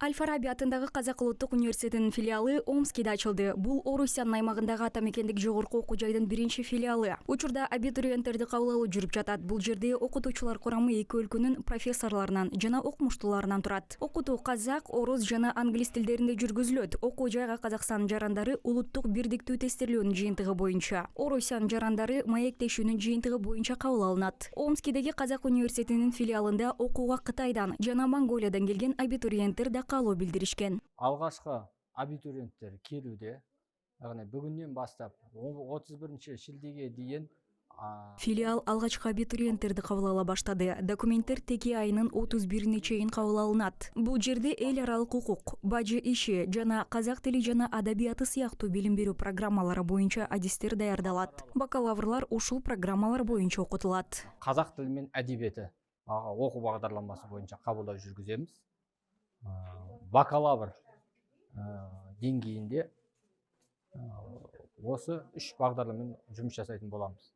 Аль-Фараби атындагы Казак Улуттук университетинин филиалы Омскиде ачылды. Бул Орусиянын аймагындагы атамекендик жогорку окуу жайдын биринчи филиалы. Учурда абитуриенттерди кабыл алуу жүрүп жатат. Бул жерде окутуучулар курамы эки өлкөнүн профессорлорунан жана окумуштууларынан турат. Окутуу казак, орус жана англис тилдеринде жүргүзүлөт. Окуу жайга Казакстандын жарандары улуттук бирдиктүү тестирлөөнүн жыйынтыгы боюнча, Орусиянын жарандары маектешүүнүн жыйынтыгы боюнча кабыл алынат. Омскидеги Казак университетинин филиалында окууга Кытайдан жана Монголиядан келген абитуриенттер да каалоо билдиришкен. Алгашкы абитуриенттер келүүдө, яғни бүгүндөн баштап 31-шилдеге дейин Филиал алгачкы абитуриенттерди кабыл ала баштады. Документтер теке айынын 31-ине чейин кабыл алынат. Бул жерде эл аралык укук, бажы иши жана казак тили жана адабияты сыяктуу билим берүү программалары боюнча адистер даярдалат. Бакалаврлар ушул программалар боюнча окутулат. Казак тили менен адебияты окуу багдарламасы боюнча кабылдоо жүргүзөбүз. Бакалавр деңгейинде осы 3 багдарламамен жұмыс жасайтын боламыз.